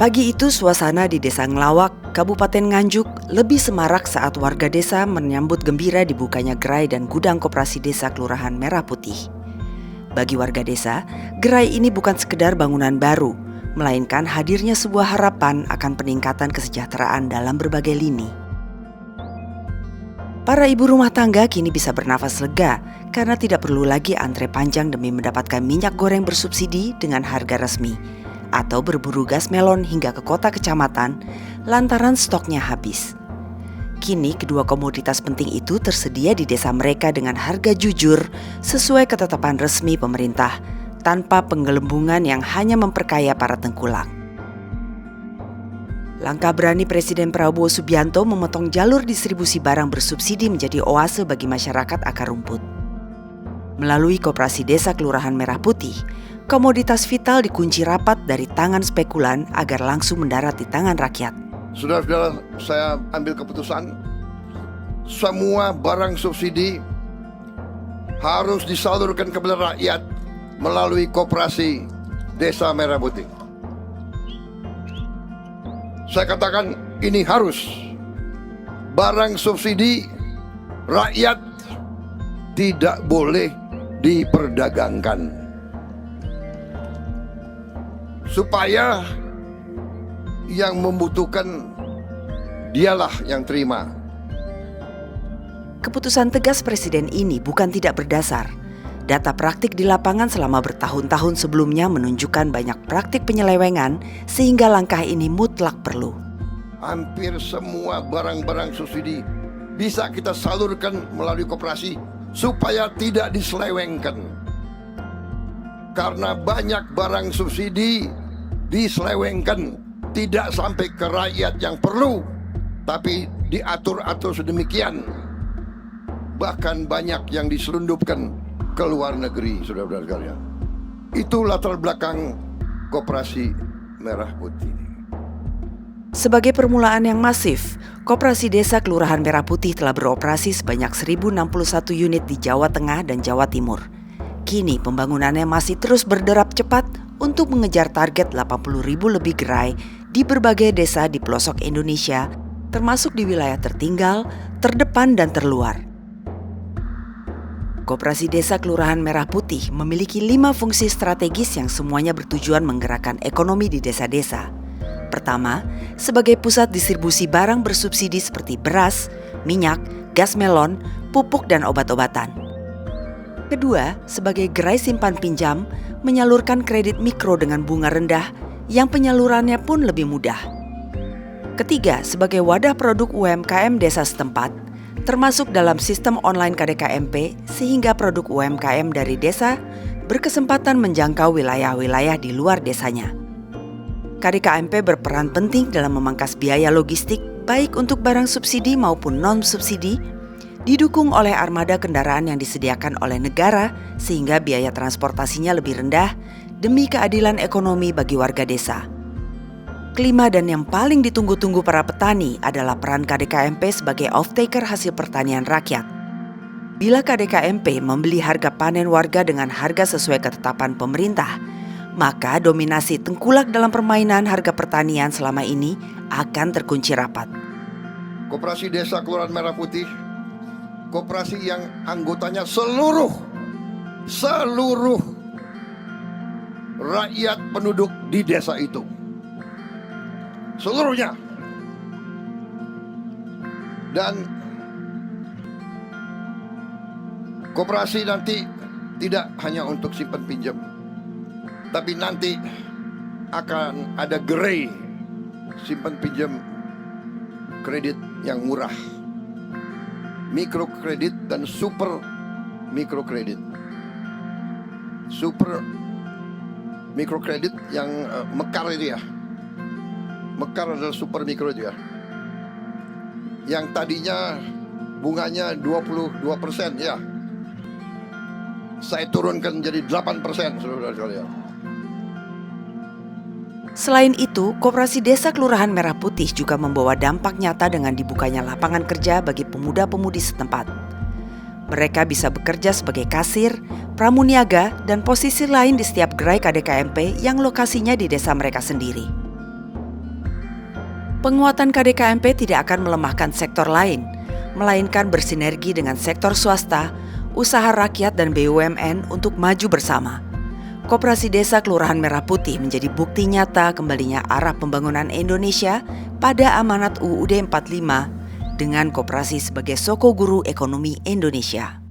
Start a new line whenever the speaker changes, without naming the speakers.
Pagi itu suasana di Desa Ngelawak, Kabupaten Nganjuk lebih semarak saat warga desa menyambut gembira dibukanya gerai dan gudang koperasi desa Kelurahan Merah Putih. Bagi warga desa, gerai ini bukan sekedar bangunan baru, melainkan hadirnya sebuah harapan akan peningkatan kesejahteraan dalam berbagai lini. Para ibu rumah tangga kini bisa bernafas lega karena tidak perlu lagi antre panjang demi mendapatkan minyak goreng bersubsidi dengan harga resmi, atau berburu gas melon hingga ke kota kecamatan lantaran stoknya habis. Kini kedua komoditas penting itu tersedia di desa mereka dengan harga jujur sesuai ketetapan resmi pemerintah tanpa penggelembungan yang hanya memperkaya para tengkulak. Langkah berani Presiden Prabowo Subianto memotong jalur distribusi barang bersubsidi menjadi oase bagi masyarakat akar rumput. Melalui Koperasi Desa Kelurahan Merah Putih, komoditas vital dikunci rapat dari tangan spekulan agar langsung mendarat di tangan rakyat.
Saudara-saudara, saya ambil keputusan, semua barang subsidi harus disalurkan kepada rakyat melalui Koperasi Desa Merah Putih. Saya katakan ini harus. Barang subsidi rakyat tidak boleh diperdagangkan. Supaya yang membutuhkan dialah yang terima.
Keputusan tegas Presiden ini bukan tidak berdasar. Data praktik di lapangan selama bertahun-tahun sebelumnya menunjukkan banyak praktik penyelewengan sehingga langkah ini mutlak perlu.
Hampir semua barang-barang subsidi bisa kita salurkan melalui koperasi supaya tidak diselewengkan. Karena banyak barang subsidi diselewengkan, tidak sampai ke rakyat yang perlu, tapi diatur-atur sedemikian. Bahkan banyak yang diselundupkan ke luar negeri, saudara-saudara sekalian. Itu latar belakang Koperasi Merah Putih.
Sebagai permulaan yang masif, Koperasi Desa Kelurahan Merah Putih telah beroperasi sebanyak 1.061 unit di Jawa Tengah dan Jawa Timur. Kini pembangunannya masih terus berderap cepat untuk mengejar target 80.000 lebih gerai di berbagai desa di pelosok Indonesia, termasuk di wilayah tertinggal, terdepan, dan terluar. Koperasi Desa Kelurahan Merah Putih memiliki 5 fungsi strategis yang semuanya bertujuan menggerakkan ekonomi di desa-desa. Pertama, sebagai pusat distribusi barang bersubsidi seperti beras, minyak, gas melon, pupuk, dan obat-obatan. Kedua, sebagai gerai simpan pinjam, menyalurkan kredit mikro dengan bunga rendah yang penyalurannya pun lebih mudah. Ketiga, sebagai wadah produk UMKM desa setempat, termasuk dalam sistem online KDKMP sehingga produk UMKM dari desa berkesempatan menjangkau wilayah-wilayah di luar desanya. KDKMP berperan penting dalam memangkas biaya logistik baik untuk barang subsidi maupun non-subsidi, didukung oleh armada kendaraan yang disediakan oleh negara sehingga biaya transportasinya lebih rendah demi keadilan ekonomi bagi warga desa. Kelima dan yang paling ditunggu-tunggu para petani adalah peran KDKMP sebagai off-taker hasil pertanian rakyat. Bila KDKMP membeli harga panen warga dengan harga sesuai ketetapan pemerintah, maka dominasi tengkulak dalam permainan harga pertanian selama ini akan terkunci rapat.
Koperasi Desa Kelurahan Merah Putih, koperasi yang anggotanya seluruh rakyat penduduk di desa itu. Seluruhnya. Dan koperasi nanti tidak hanya untuk simpan pinjam, tapi nanti akan ada gerai simpan pinjam kredit yang murah, mikrokredit dan super mikrokredit. Super mikrokredit yang mekar itu ya. Mekar adalah super mikro itu ya. Yang tadinya bunganya 22% ya. Saya turunkan jadi 8%, saudara-saudara.
Selain itu, Koperasi Desa Kelurahan Merah Putih juga membawa dampak nyata dengan dibukanya lapangan kerja bagi pemuda-pemudi setempat. Mereka bisa bekerja sebagai kasir, pramuniaga, dan posisi lain di setiap gerai KDKMP yang lokasinya di desa mereka sendiri. Penguatan KDKMP tidak akan melemahkan sektor lain, melainkan bersinergi dengan sektor swasta, usaha rakyat dan BUMN untuk maju bersama. Koperasi Desa Kelurahan Merah Putih menjadi bukti nyata kembalinya arah pembangunan Indonesia pada amanat UUD 45 dengan koperasi sebagai soko guru ekonomi Indonesia.